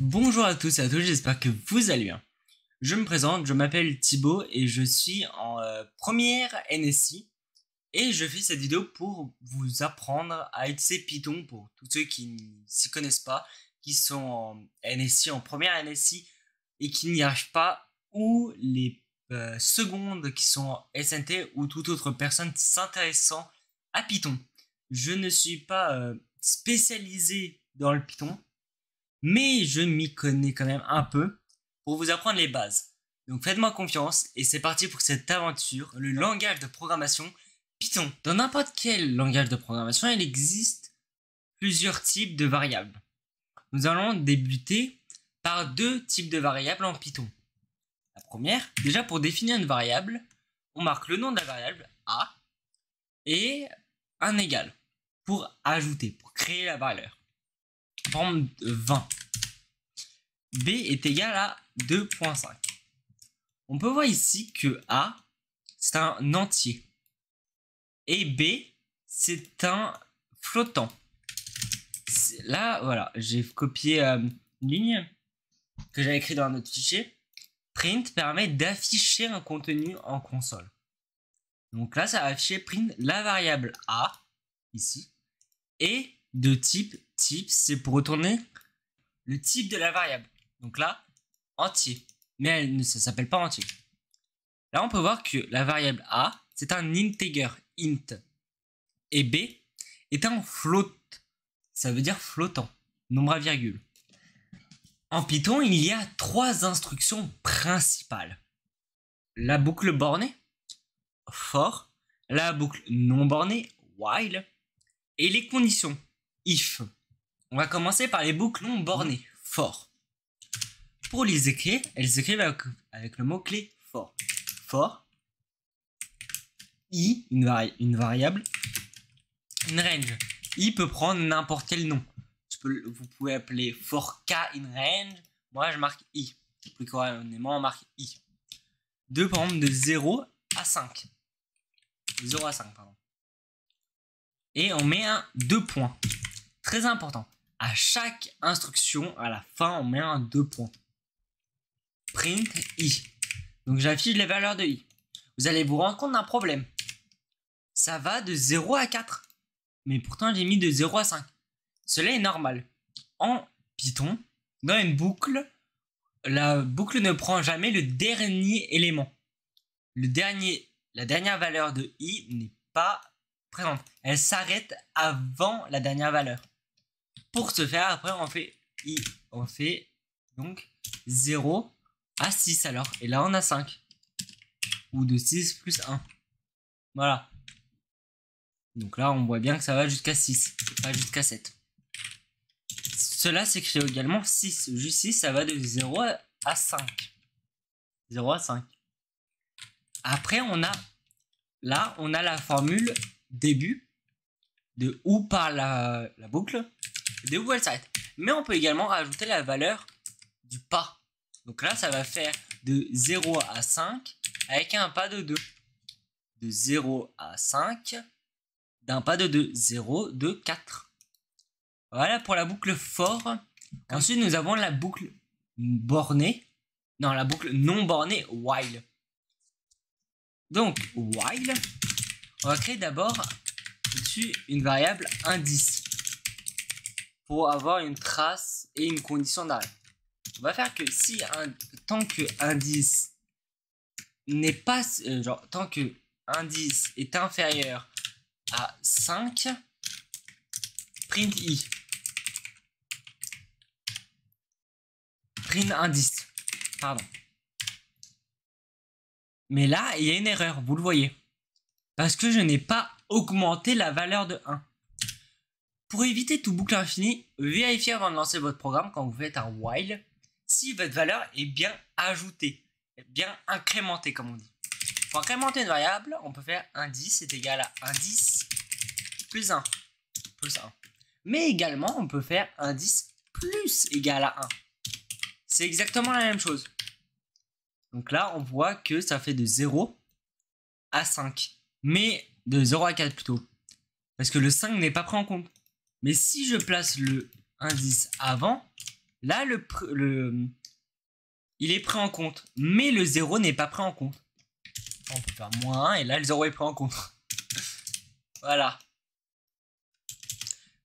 Bonjour à tous et à toutes, j'espère que vous allez bien. Je me présente, je m'appelle Thibaut et je suis en première NSI et je fais cette vidéo pour vous apprendre à utiliser Python pour tous ceux qui ne s'y connaissent pas, qui sont en NSI, en première NSI et qui n'y arrivent pas, ou les secondes qui sont en SNT ou toute autre personne s'intéressant à Python. Je ne suis pas spécialisé dans le Python, mais je m'y connais quand même un peu pour vous apprendre les bases. Donc faites-moi confiance et c'est parti pour cette aventure, le langage de programmation Python. Dans n'importe quel langage de programmation, il existe plusieurs types de variables. Nous allons débuter par deux types de variables en Python. La première, déjà pour définir une variable, on marque le nom de la variable A et un égal pour ajouter, pour créer la valeur. Par exemple 20. B est égal à 2.5. On peut voir ici que A, c'est un entier. Et B, c'est un flottant. Là, voilà, j'ai copié une ligne que j'avais écrite dans un autre fichier. Print permet d'afficher un contenu en console. Donc là, ça va afficher print la variable A, ici, et de type, c'est pour retourner le type de la variable. Donc là, entier. Mais ça s'appelle pas entier. Là, on peut voir que la variable A, c'est un integer, int. Et B est un float. Ça veut dire flottant, nombre à virgule. En Python, il y a trois instructions principales. La boucle bornée, for. La boucle non bornée, while. Et les conditions, if. On va commencer par les boucles non bornées, for. Pour les écrire, elles s'écrivent avec le mot-clé for. For, i, une variable, une range. I peut prendre n'importe quel nom. Vous pouvez appeler for k in range. Moi, je marque i. Plus correctement, on marque i. 2, par exemple, de 0 à 5. 0 à 5, pardon. Et on met un 2 points. Très important. À chaque instruction, à la fin, on met un 2 points. Print i. Donc j'affiche les valeurs de i. Vous allez vous rendre compte d'un problème. Ça va de 0 à 4. Mais pourtant j'ai mis de 0 à 5. Cela est normal. En Python, dans une boucle, la boucle ne prend jamais le dernier élément. La dernière valeur de i n'est pas présente. Elle s'arrête avant la dernière valeur. Pour ce faire, après on fait i. On fait donc 0 à 6 alors. Et là on a 5. Ou de 6 plus 1. Voilà. Donc là on voit bien que ça va jusqu'à 6. Pas jusqu'à 7. Cela s'écrit également 6. Juste 6, ça va de 0 à 5. 0 à 5. Après on a la formule début de où part la boucle, de où elle s'arrête. Mais on peut également rajouter la valeur du pas. Donc là, ça va faire de 0 à 5 avec un pas de 2. De 0 à 5 d'un pas de 2. 0, 2, 4. Voilà pour la boucle for. Ensuite, nous avons la boucle bornée. Non, la boucle non bornée, while. Donc, while, on va créer d'abord dessus une variable indice pour avoir une trace et une condition d'arrêt. On va faire que si tant que indice n'est pas tant que indice est inférieur à 5, print i. Print indice. Pardon. Mais là, il y a une erreur, vous le voyez. Parce que je n'ai pas augmenté la valeur de 1. Pour éviter tout boucle infinie, vérifiez avant de lancer votre programme quand vous faites un while si votre valeur est bien ajoutée, bien incrémentée comme on dit. Pour incrémenter une variable, on peut faire indice est égal à indice plus 1. Plus 1. Mais également, on peut faire indice plus égal à 1. C'est exactement la même chose. Donc là, on voit que ça fait de 0 à 5. Mais de 0 à 4 plutôt. Parce que le 5 n'est pas pris en compte. Mais si je place le indice avant, Là, il est pris en compte, mais le 0 n'est pas pris en compte. On peut faire -1 et là, le 0 est pris en compte. Voilà.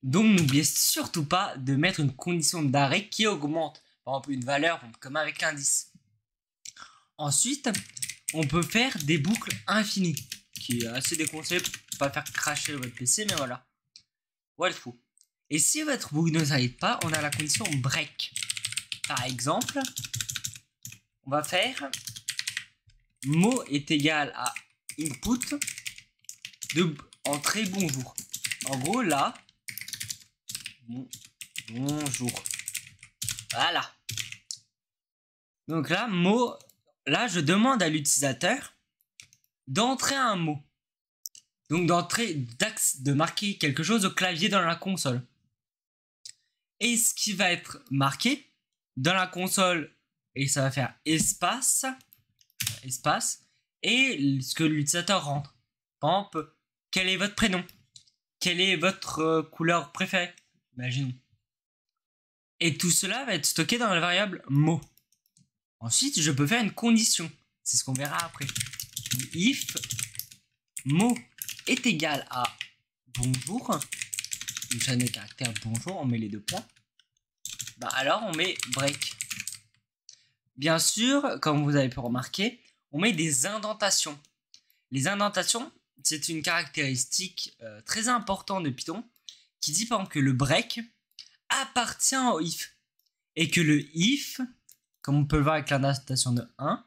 Donc, n'oubliez surtout pas de mettre une condition d'arrêt qui augmente. Par exemple, une valeur comme avec l'indice. Ensuite, on peut faire des boucles infinies, qui est assez déconseillé pour pas faire cracher votre PC, mais voilà. Voilà le fou. Et si votre boucle ne s'arrête pas, on a la condition break. Par exemple, on va faire mot est égal à input de entrée bonjour. En gros, là, bonjour. Voilà. Donc là, mot, là, je demande à l'utilisateur d'entrer un mot. Donc de marquer quelque chose au clavier dans la console. Et ce qui va être marqué dans la console, et ça va faire espace, et ce que l'utilisateur rentre. Par exemple, quel est votre prénom? Quelle est votre couleur préférée? Imaginons. Et tout cela va être stocké dans la variable mot. Ensuite, je peux faire une condition. C'est ce qu'on verra après. If mot est égal à bonjour, une chaîne de caractères bonjour, on met les deux points. Bah alors on met break. Bien sûr, comme vous avez pu remarquer, on met des indentations. Les indentations, c'est une caractéristique très importante de Python qui dit par exemple que le break appartient au if et que le if, comme on peut le voir avec l'indentation de 1,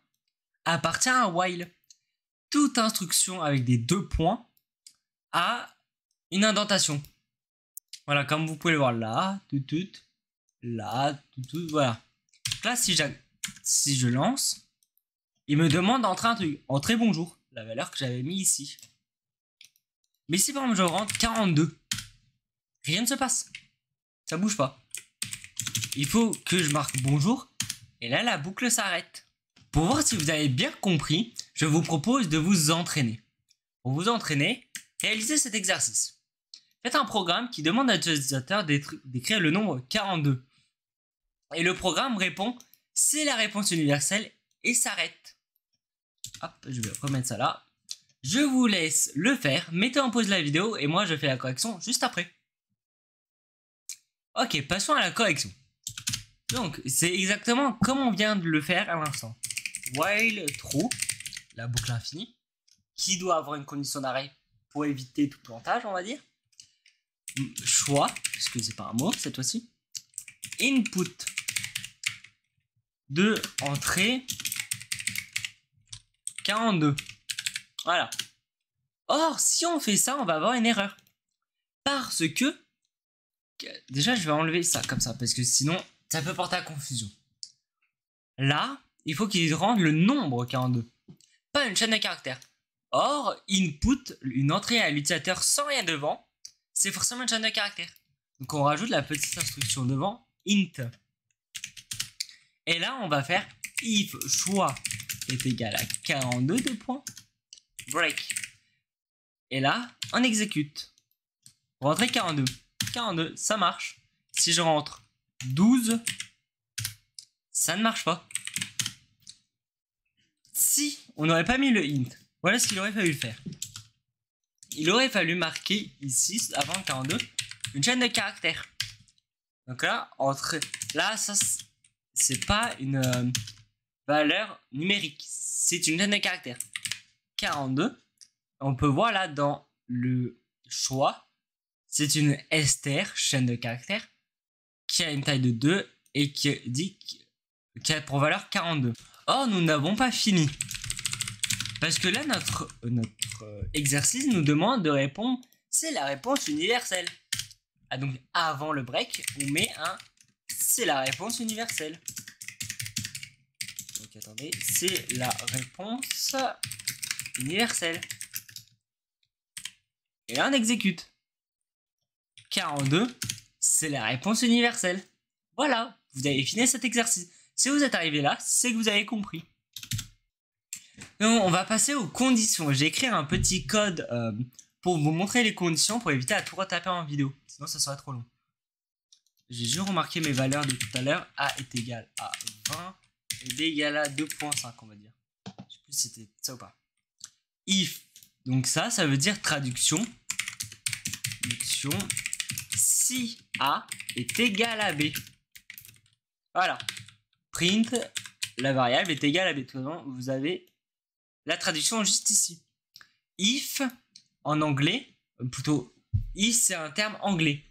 appartient à un while. Toute instruction avec des deux points a une indentation. Voilà, comme vous pouvez le voir là, là, voilà. Donc là, si je lance, il me demande d'entrer un truc. Entrer bonjour, la valeur que j'avais mis ici. Mais si par exemple je rentre 42, rien ne se passe. Ça bouge pas. Il faut que je marque bonjour. Et là, la boucle s'arrête. Pour voir si vous avez bien compris, je vous propose de vous entraîner. Pour vous entraîner, réalisez cet exercice. Faites un programme qui demande à l'utilisateur d'écrire le nombre 42. Et le programme répond, c'est la réponse universelle et s'arrête. Hop, je vais remettre ça là. Je vous laisse le faire. Mettez en pause la vidéo et moi je fais la correction juste après. Ok, passons à la correction. Donc, c'est exactement comme on vient de le faire à l'instant. While true, la boucle infinie, qui doit avoir une condition d'arrêt pour éviter tout plantage, on va dire. Choix, parce que c'est pas un mot cette fois-ci. Input de entrée 42. Voilà. Or, si on fait ça, on va avoir une erreur. Parce que, déjà, je vais enlever ça comme ça, parce que sinon, ça peut porter à confusion. Là, il faut qu'il rende le nombre 42, pas une chaîne de caractères. Or, input, une entrée à l'utilisateur sans rien devant, c'est forcément une chaîne de caractères. Donc, on rajoute la petite instruction devant, int. Et là, on va faire if choix est égal à 42 de points, break. Et là, on exécute. Rentrer 42. 42, ça marche. Si je rentre 12, ça ne marche pas. Si on n'aurait pas mis le int, voilà ce qu'il aurait fallu faire. Il aurait fallu marquer ici, avant 42, une chaîne de caractères. Donc là, là, ça, c'est pas une valeur numérique, c'est une chaîne de caractères. 42, on peut voir là dans le choix, c'est une str, chaîne de caractères, qui a une taille de 2 et qui a pour valeur 42. Or, nous n'avons pas fini. Parce que là, notre exercice nous demande de répondre, c'est la réponse universelle. Ah, donc, avant le break, on met un, c'est la réponse universelle. Donc, attendez, c'est la réponse universelle. Et là, on exécute. 42, c'est la réponse universelle. Voilà, vous avez fini cet exercice. Si vous êtes arrivé là, c'est que vous avez compris. Donc, on va passer aux conditions. J'ai écrit un petit code pour vous montrer les conditions pour éviter à tout retaper en vidéo. Sinon, ça serait trop long. j'ai juste remarqué mes valeurs de tout à l'heure. A est égal à 20 et B égale à 2.5, on va dire. Je sais plus si c'était ça ou pas. If, donc ça veut dire traduction. Si A est égal à B. Voilà. Print, la variable est égale à B. Vous avez la traduction juste ici. If, en anglais, plutôt, if c'est un terme anglais.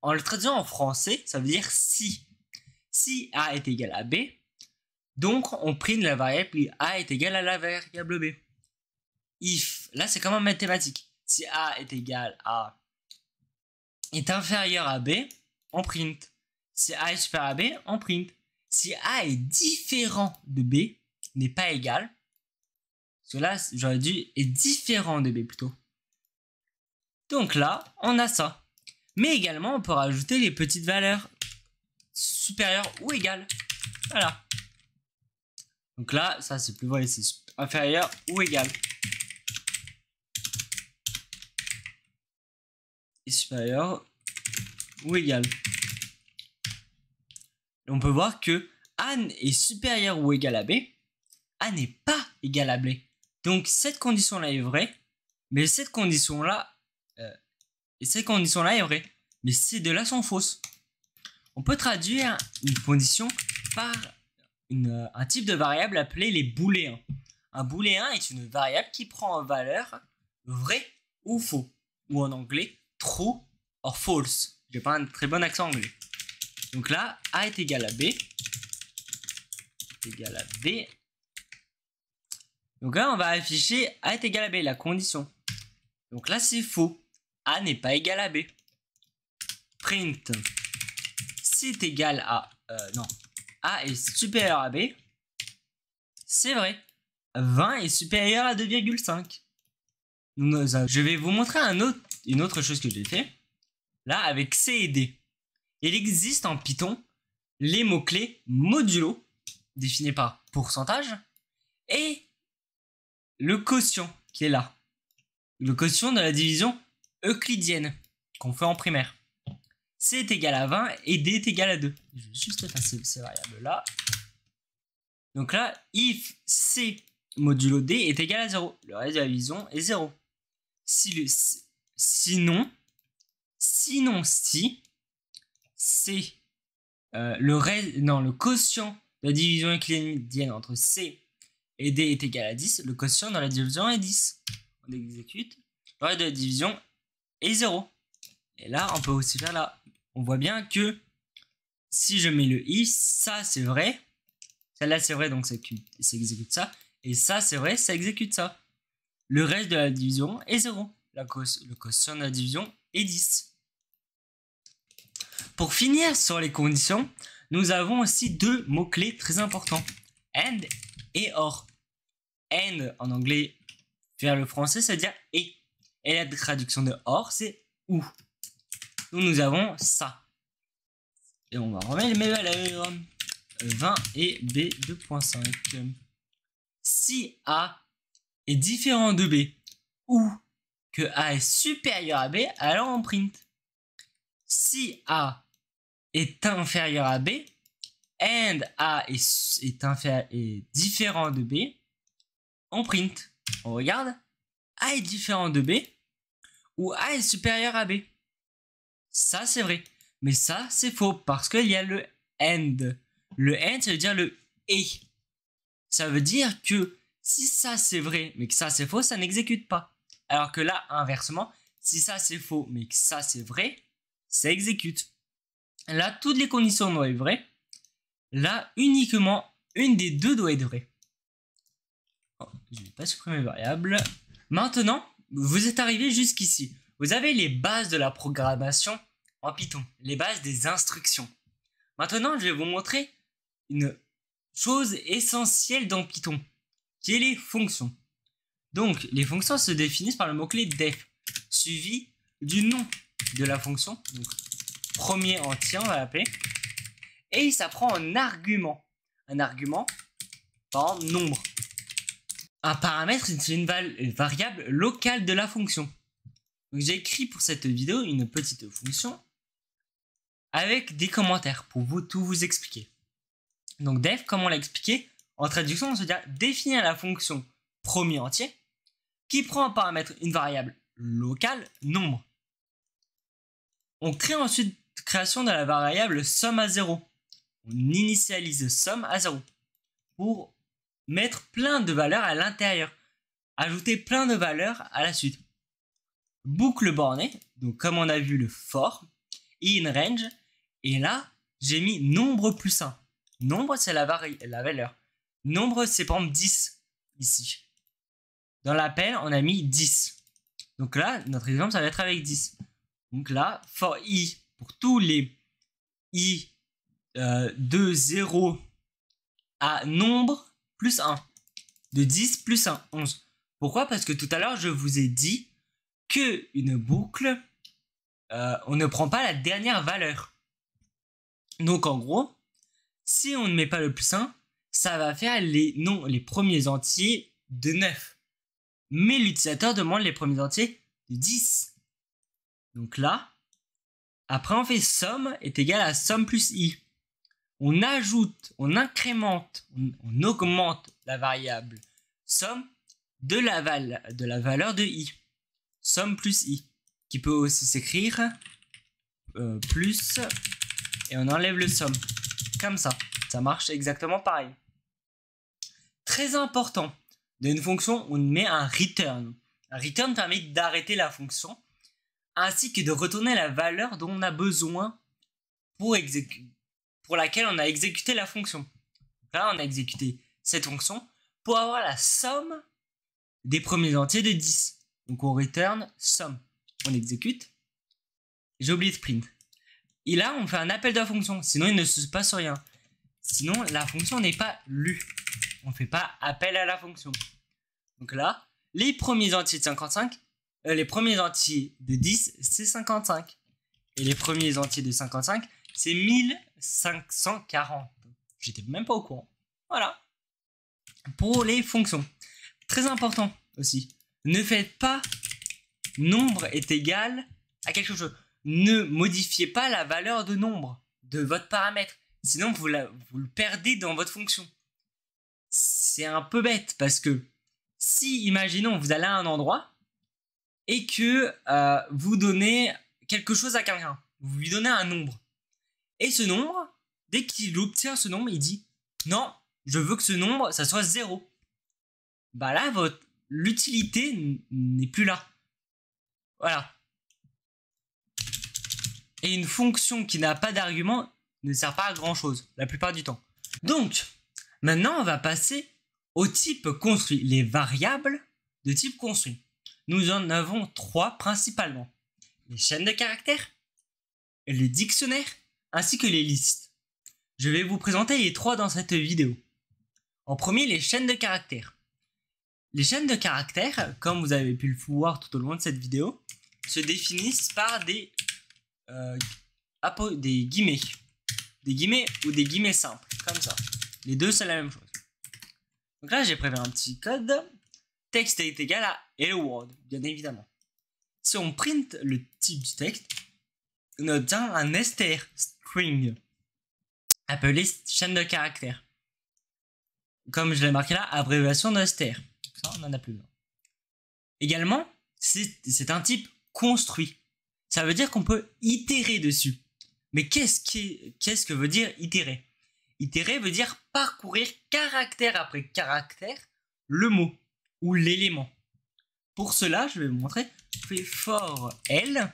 En le traduisant en français, ça veut dire si. Si A est égal à B, donc on print la variable A est égal à la variable B. If, là c'est comme en mathématiques. Si A est égal à est inférieur à B, on print. Si A est supérieur à B, on print. Si A est différent de B, n'est pas égal, parce que là, j'aurais dû est différent de B plutôt. Donc là, on a ça. Mais également, on peut rajouter les petites valeurs supérieures ou égales. Voilà. Donc là, ça c'est plus vrai, c'est inférieur ou égal. Et supérieur ou égal. Et on peut voir que A est supérieur ou égal à B. A n'est pas égal à B. Donc cette condition-là est vraie, mais cette condition-là est vraie. Mais ces deux-là sont fausses. On peut traduire une condition par un type de variable appelé les booléens. Un booléen est une variable qui prend en valeur vrai ou faux. Ou en anglais, true or false. J'ai pas un très bon accent anglais. Donc là, A est égal à B. Égal à B. Donc là, on va afficher A est égal à B, la condition. Donc là, c'est faux. A n'est pas égal à B. Print. Si est égal à... non. A est supérieur à B. C'est vrai. 20 est supérieur à 2,5. Je vais vous montrer une autre chose que j'ai fait. Là, avec C et D. Il existe en Python les mots-clés modulo, définis par pourcentage, et le quotient qui est là. Le quotient de la division euclidienne qu'on fait en primaire. C est égal à 20 et D est égal à 2. Je vais juste effacer ces variables-là. Donc là, if C modulo D est égal à 0. Le reste de la division est 0. Sinon, si C, le quotient de la division euclidienne entre C et D est égal à 10, le quotient dans la division est 10. On exécute. Le reste de la division est 0. Et là, on peut aussi faire là. On voit bien que si je mets le if, ça c'est vrai. Celle-là c'est vrai, donc ça exécute ça. Et ça c'est vrai, ça exécute ça. Le reste de la division est 0. Le quotient de la division est 10. Pour finir sur les conditions, nous avons aussi deux mots-clés très importants. And et or. And en anglais, vers le français, ça veut dire et. Et la traduction de or, c'est ou. Donc nous avons ça. Et on va remettre mes valeurs. 20 et B 2.5. Si A est différent de B ou que A est supérieur à B, alors on print. Si A est inférieur à B and A est différent de B, on print. On regarde. A est différent de B ou A est supérieur à B. Ça c'est vrai. Mais ça c'est faux parce qu'il y a le and. Le and ça veut dire le et. Ça veut dire que si ça c'est vrai mais que ça c'est faux, ça n'exécute pas. Alors que là, inversement, si ça c'est faux mais que ça c'est vrai, ça exécute. Là, toutes les conditions doivent être vraies. Là, uniquement une des deux doit être vraie. Oh, je ne vais pas supprimer variable. Maintenant, vous êtes arrivé jusqu'ici. Vous avez les bases de la programmation en Python, les bases des instructions. Maintenant, je vais vous montrer une chose essentielle dans Python, qui est les fonctions. Donc, les fonctions se définissent par le mot-clé def, suivi du nom de la fonction. Donc, premier entier, on va l'appeler. Et ça prend un argument. Un argument, par exemple, nombre. Un paramètre, c'est une variable locale de la fonction. Donc, j'ai écrit pour cette vidéo une petite fonction avec des commentaires pour tout vous expliquer. Donc def, comme on l'a expliqué, en traduction, on se dit définir la fonction premier entier qui prend en paramètre une variable locale nombre. On crée ensuite création de la variable somme à 0. On initialise somme à 0 pour mettre plein de valeurs à l'intérieur, ajouter plein de valeurs à la suite. Boucle bornée, donc comme on a vu le for, inRange, et là j'ai mis nombre plus 1. Nombre c'est la valeur. Nombre c'est par exemple 10 ici. Dans l'appel on a mis 10. Donc là notre exemple ça va être avec 10. Donc là for i pour tous les i de 0 à nombre plus 1. De 10 plus 1, 11. Pourquoi? Parce que tout à l'heure je vous ai dit que une boucle, on ne prend pas la dernière valeur. Donc en gros, si on ne met pas le plus 1, ça va faire les premiers entiers de 9. Mais l'utilisateur demande les premiers entiers de 10. Donc là, après on fait somme est égal à somme plus i. On ajoute, on incrémente, on augmente la variable somme de la valeur de i. Somme plus i, qui peut aussi s'écrire plus, et on enlève le somme. Comme ça, ça marche exactement pareil. Très important, dans une fonction, on met un return. Un return permet d'arrêter la fonction, ainsi que de retourner la valeur dont on a besoin pour laquelle on a exécuté la fonction. Là, on a exécuté cette fonction pour avoir la somme des premiers entiers de 10. Donc on return somme. On exécute. J'ai oublié de print. Et là, on fait un appel de la fonction. Sinon, il ne se passe rien. Sinon, la fonction n'est pas lue. On ne fait pas appel à la fonction. Donc là, les premiers entiers de 55, les premiers entiers de 10, c'est 55. Et les premiers entiers de 55, c'est 1540. J'étais même pas au courant. Voilà. Pour les fonctions. Très important aussi. Ne faites pas nombre est égal à quelque chose. Ne modifiez pas la valeur de nombre de votre paramètre. Sinon, vous le perdez dans votre fonction. C'est un peu bête parce que si, imaginons, vous allez à un endroit et que vous donnez quelque chose à quelqu'un. Vous lui donnez un nombre. Et ce nombre, dès qu'il obtient ce nombre, il dit « Non, je veux que ce nombre, ça soit 0. » Bah là, l'utilité n'est plus là. Voilà. Et une fonction qui n'a pas d'argument ne sert pas à grand chose, la plupart du temps. Donc, maintenant, on va passer au type construit. Les variables de type construit. Nous en avons 3 principalement. Les chaînes de caractères, les dictionnaires, ainsi que les listes. Je vais vous présenter les 3 dans cette vidéo. En premier, les chaînes de caractères. Les chaînes de caractères, comme vous avez pu le voir tout au long de cette vidéo, se définissent par des guillemets. Des guillemets ou des guillemets simples, comme ça. Les deux, c'est la même chose. Donc là, j'ai prévu un petit code. Texte est égal à hello world, bien évidemment. Si on print le type du texte, on obtient un str, string, appelé chaîne de caractères. Comme je l'ai marqué là, abréviation de str. Ça, on n'en a plus besoin. Également, c'est un type construit. Ça veut dire qu'on peut itérer dessus. Mais qu'est-ce que veut dire itérer? Itérer veut dire parcourir caractère après caractère le mot ou l'élément. Pour cela, je vais vous montrer. Je fais for L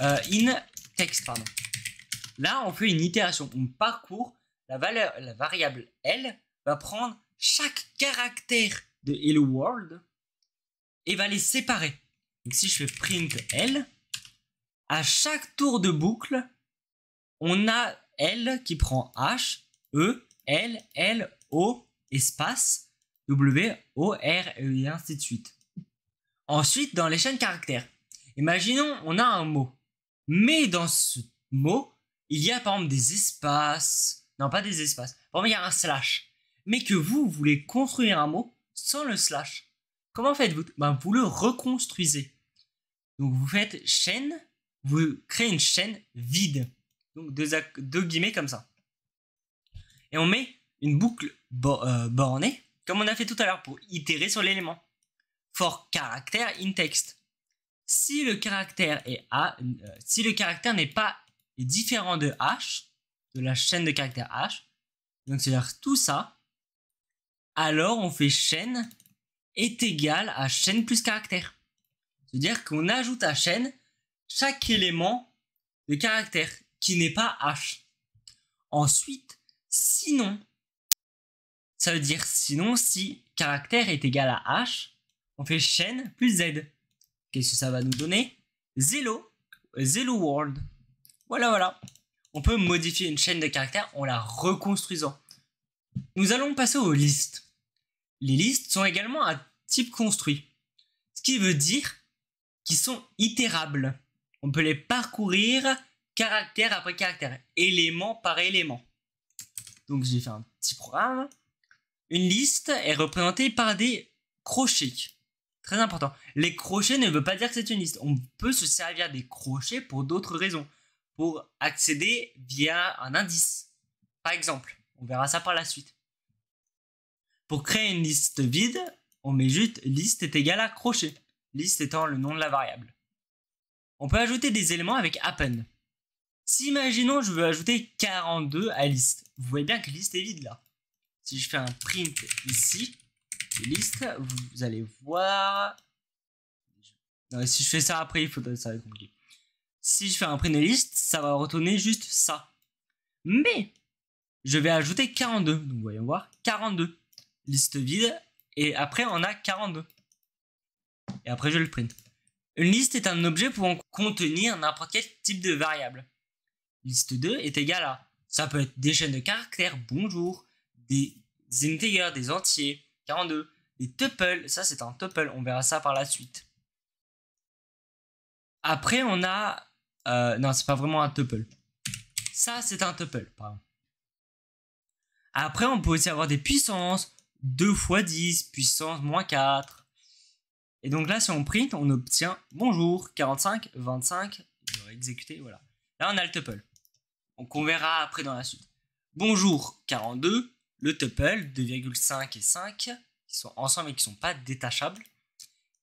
in text, pardon. Là, on fait une itération. On parcourt la variable L va prendre chaque caractère de Hello World et va les séparer. Donc si je fais print L, à chaque tour de boucle, on a L qui prend H, E, L, L, O, espace, W, O, R, et ainsi de suite. Ensuite, dans les chaînes caractères, imaginons on a un mot, mais dans ce mot, il y a par exemple des espaces, non pas des espaces, par exemple il y a un slash, mais que vous voulez construire un mot sans le slash. Comment faites-vous? Ben, vous le reconstruisez. Donc vous faites chaîne vous créez une chaîne vide. Donc deux guillemets comme ça. Et on met une boucle bornée, comme on a fait tout à l'heure, pour itérer sur l'élément. For caractère in text. Si le caractère n'est pas différent de h, de la chaîne de caractères h, donc c'est-à-dire tout ça, alors on fait chaîne est égal à chaîne plus caractère. C'est-à-dire qu'on ajoute à chaîne chaque élément de caractère qui n'est pas h. Ensuite, sinon, ça veut dire sinon si caractère est égal à h, on fait chaîne plus z. Qu'est-ce que ça va nous donner? Hello world. Voilà. On peut modifier une chaîne de caractères en la reconstruisant. Nous allons passer aux listes. Les listes sont également un type construit. Ce qui veut dire qu'ils sont itérables. On peut les parcourir caractère après caractère, élément par élément. Donc j'ai fait un petit programme. Une liste est représentée par des crochets. Très important. Les crochets ne veut pas dire que c'est une liste. On peut se servir des crochets pour d'autres raisons. Pour accéder via un indice. Par exemple, on verra ça par la suite. Pour créer une liste vide, on met juste liste est égal à crochet. Liste étant le nom de la variable. On peut ajouter des éléments avec append. Si imaginons je veux ajouter 42 à liste. Vous voyez bien que liste est vide là. Si je fais un print ici, liste, vous allez voir. Non, si je fais ça après, ça va être compliqué. Si je fais un print de liste, ça va retourner juste ça. Mais je vais ajouter 42. Donc voyons voir, 42. Liste vide. Et après, on a 42. Et après, je le print. Une liste est un objet pouvant contenir n'importe quel type de variable. Liste 2 est égale à... Ça peut être des chaînes de caractères, bonjour, des integers, des entiers, 42, des tuples, ça c'est un tuple, on verra ça par la suite. Après, on a... non, c'est pas vraiment un tuple. Ça, c'est un tuple, pardon. Après, on peut aussi avoir des puissances, 2 fois 10, puissance moins 4. Et donc là, si on print, on obtient bonjour, 45, 25, je vais exécuter, voilà. Là, on a le tuple. Donc on verra après dans la suite. Bonjour, 42, le tuple, 2,5 et 5, qui sont ensemble et qui ne sont pas détachables.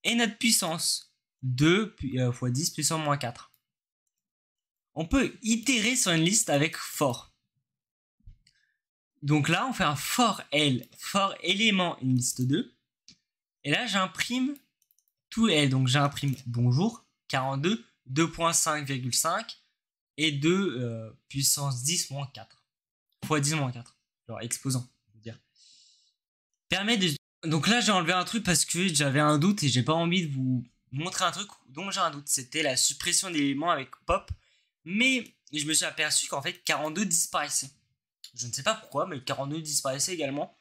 Et notre puissance, 2 fois 10 puissance moins 4. On peut itérer sur une liste avec for. Donc là, on fait un for L, for élément, une liste 2. Et là, j'imprime tout L. Donc j'imprime bonjour, 42, 2.5,5 et 2 puissance 10 moins 4. Fois 10 moins 4. Genre exposant, je veux dire. Permet de... Donc là, j'ai enlevé un truc parce que j'avais un doute et j'ai pas envie de vous montrer un truc dont j'ai un doute. C'était la suppression d'éléments avec pop. Mais je me suis aperçu qu'en fait 42 disparaissait. Je ne sais pas pourquoi, mais 42 disparaissait également.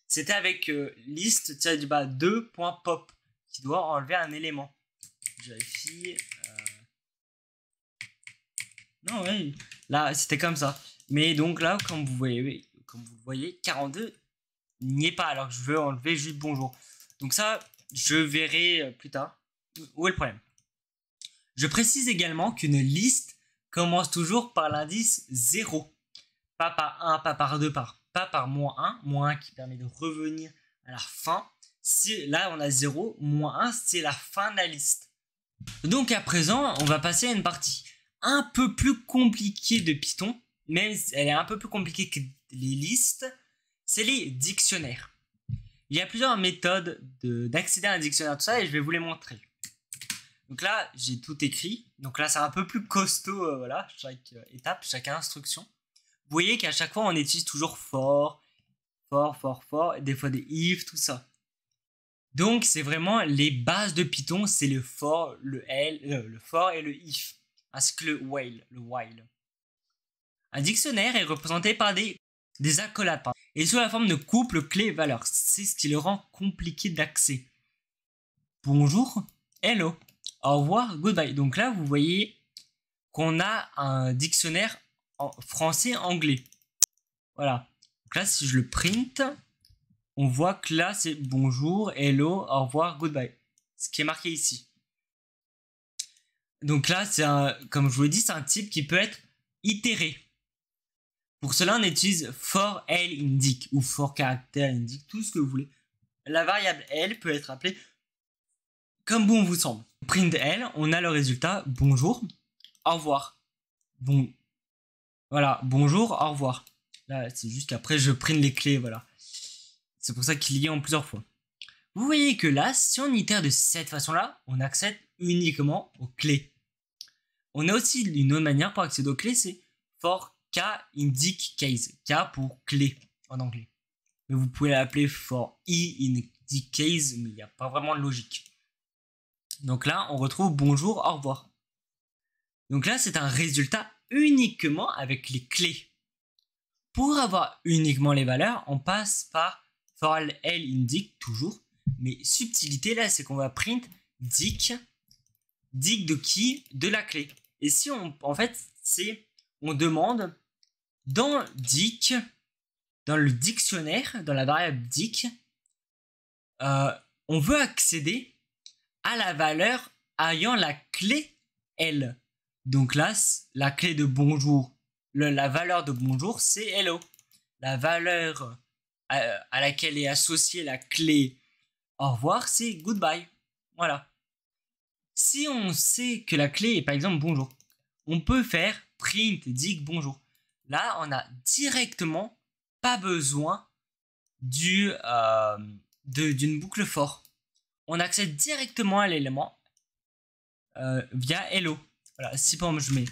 C'était avec list-2.pop qui doit enlever un élément. Je vérifie. Non, ouais. Là, c'était comme ça. Mais donc là, comme vous le voyez, 42 n'y est pas. Alors que je veux enlever juste bonjour. Donc ça, je verrai plus tard. Où est le problème? Je précise également qu'une liste commence toujours par l'indice 0. Pas par 1, pas par 2, pas par -1. -1 qui permet de revenir à la fin. Là, on a 0. -1, c'est la fin de la liste. Donc à présent, on va passer à une partie un peu plus compliquée de Python. Même elle est un peu plus compliquée que les listes. C'est les dictionnaires. Il y a plusieurs méthodes d'accéder à un dictionnaire, tout ça, et je vais vous les montrer. Donc là, j'ai tout écrit. Donc là, c'est un peu plus costaud, voilà, chaque étape, chaque instruction. Vous voyez qu'à chaque fois, on utilise toujours for, des fois des if, tout ça. Donc, c'est vraiment les bases de Python, c'est le for, le for et le if, ainsi que le while. Un dictionnaire est représenté par des accolades, et sous la forme de couple clé-valeur. C'est ce qui le rend compliqué d'accès. Bonjour, hello, au revoir, goodbye. Donc là, vous voyez qu'on a un dictionnaire français-anglais. Voilà. Donc là, si je le print, on voit que là, c'est bonjour, hello, au revoir, goodbye. Ce qui est marqué ici. Donc là, c'est un, comme je vous l'ai dit, c'est un type qui peut être itéré. Pour cela, on utilise for L indic ou for character indic, tout ce que vous voulez. La variable L peut être appelée comme bon vous semble. Print L, on a le résultat bonjour, au revoir. Bon, voilà, bonjour, au revoir. Là, c'est juste qu'après, je prenne les clés, voilà. C'est pour ça qu'il y est en plusieurs fois. Vous voyez que là, si on itère de cette façon-là, on accède uniquement aux clés. On a aussi une autre manière pour accéder aux clés, c'est for K indic case. K pour clé en anglais. Mais vous pouvez l'appeler for I indic case, mais il n'y a pas vraiment de logique. Donc là, on retrouve bonjour, au revoir. Donc là, c'est un résultat uniquement avec les clés. Pour avoir uniquement les valeurs, on passe par for L indic toujours. Mais subtilité là, c'est qu'on va print dic de qui? De la clé. Et si on, en fait, c'est, on demande dans dic, dans le dictionnaire, dans la variable dic, on veut accéder à la valeur ayant la clé L. Donc là, la clé de bonjour, la valeur de bonjour, c'est hello. La valeur à laquelle est associée la clé au revoir, c'est goodbye. Voilà. Si on sait que la clé est par exemple bonjour, on peut faire print dic bonjour. Là, on a directement pas besoin d'une boucle for. On accède directement à l'élément via hello. Voilà, si par exemple je mets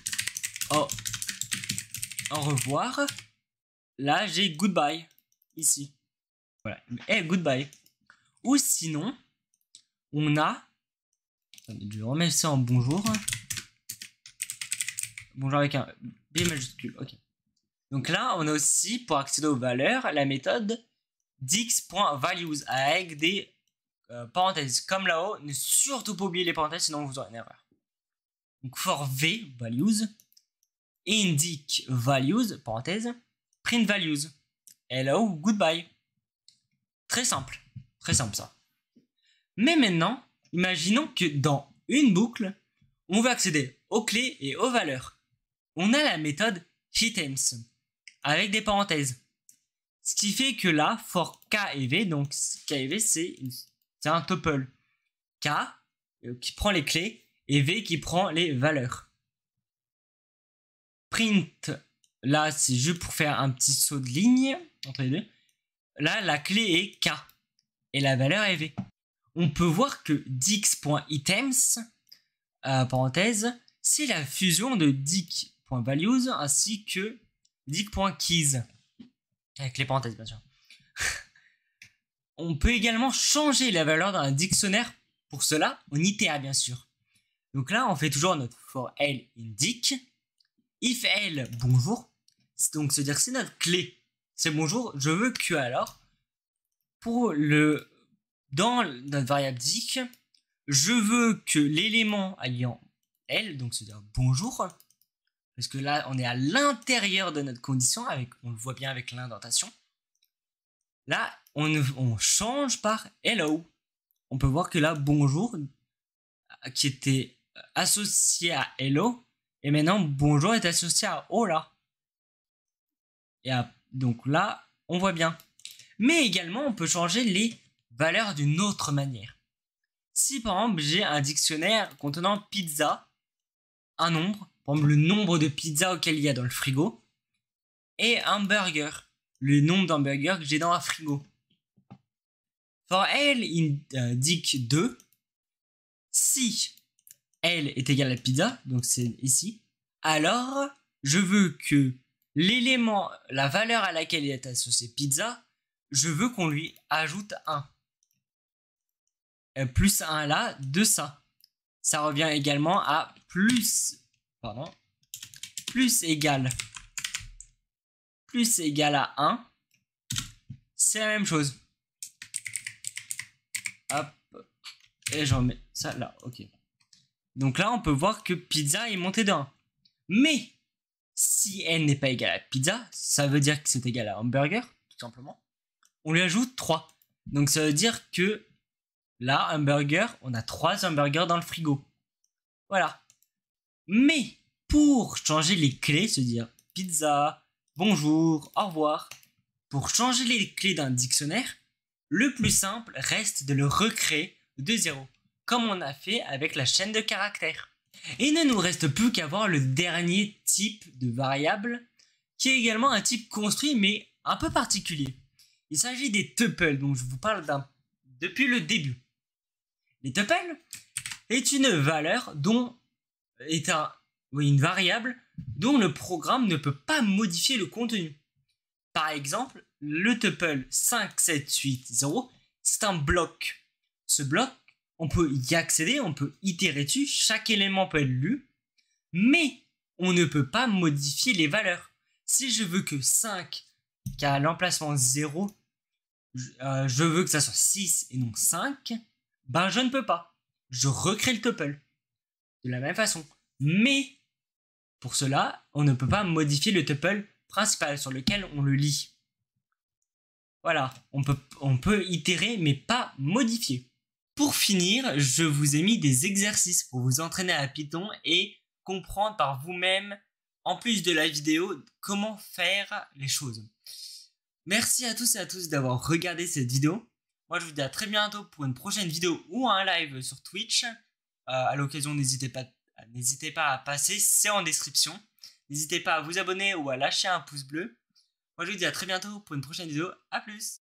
au revoir, là j'ai goodbye ici. Voilà, hey, goodbye. Ou sinon, on a, je remets ça en bonjour. Bonjour avec un B majuscule, ok. Donc là, on a aussi, pour accéder aux valeurs, la méthode dix.values avec des parenthèses. Comme là-haut, ne surtout pas oublier les parenthèses, sinon vous aurez une erreur. Donc for v, values, indic values, parenthèse, print values, hello, goodbye. Très simple ça. Mais maintenant, imaginons que dans une boucle, on veut accéder aux clés et aux valeurs. On a la méthode items avec des parenthèses. Ce qui fait que là, for k et v, donc k et v c'est un tuple. K qui prend les clés et v qui prend les valeurs. Print, là c'est juste pour faire un petit saut de ligne entre les deux. Là, la clé est k et la valeur est v. On peut voir que dix.items, parenthèse, c'est la fusion de dic.values ainsi que dic.keys. Avec les parenthèses, bien sûr. On peut également changer la valeur d'un dictionnaire. Pour cela, on itère, bien sûr. Donc là, on fait toujours notre for L indic. If L, bonjour. Donc, c'est-à-dire que c'est notre clé. C'est bonjour, je veux que alors. Dans notre variable dic, je veux que l'élément ayant L, donc c'est-à-dire bonjour, parce que là, on est à l'intérieur de notre condition, on le voit bien avec l'indentation. Là, on change par hello. On peut voir que là, bonjour, qui était associé à hello, et maintenant, bonjour est associé à hola. Donc là, on voit bien. Mais également, on peut changer les valeurs d'une autre manière. Si par exemple, j'ai un dictionnaire contenant pizza, un nombre, par exemple le nombre de pizzas auquel il y a dans le frigo, et un burger, le nombre d'hamburgers que j'ai dans un frigo. For L indique 2, si L est égal à pizza, donc c'est ici, alors je veux que l'élément, la valeur à laquelle il est associé pizza, je veux qu'on lui ajoute 1. Plus 1 là, de ça. Ça revient également à plus égal à 1. C'est la même chose. Hop. Et j'en mets ça là, ok. Donc là, on peut voir que pizza est monté de 1. Mais, si n n'est pas égal à pizza, ça veut dire que c'est égal à hamburger, tout simplement. On lui ajoute 3. Donc ça veut dire que là, hamburger, on a 3 hamburgers dans le frigo. Voilà. Mais pour changer les clés, se dire pizza, bonjour, au revoir, pour changer les clés d'un dictionnaire, le plus simple reste de le recréer de zéro, comme on a fait avec la chaîne de caractères. Et il ne nous reste plus qu'à voir le dernier type de variable, qui est également un type construit mais un peu particulier. Il s'agit des tuples, dont je vous parle depuis le début. Les tuples est une valeur dont est une variable dont le programme ne peut pas modifier le contenu. Par exemple, le tuple 5, 7, 8, 0, c'est un bloc. Ce bloc, on peut y accéder, on peut itérer dessus, chaque élément peut être lu, mais on ne peut pas modifier les valeurs. Si je veux que 5, qui a l'emplacement 0, je veux que ça soit 6 et non 5, ben je ne peux pas. Je recrée le tuple de la même façon. Mais pour cela, on ne peut pas modifier le tuple principal sur lequel on le lit. Voilà, on peut itérer mais pas modifier. Pour finir, je vous ai mis des exercices pour vous entraîner à Python et comprendre par vous-même, en plus de la vidéo, comment faire les choses. Merci à tous et à tous d'avoir regardé cette vidéo. Moi, je vous dis à très bientôt pour une prochaine vidéo ou un live sur Twitch. À l'occasion, n'hésitez pas à passer, c'est en description. N'hésitez pas à vous abonner ou à lâcher un pouce bleu. Moi, je vous dis à très bientôt pour une prochaine vidéo. À plus!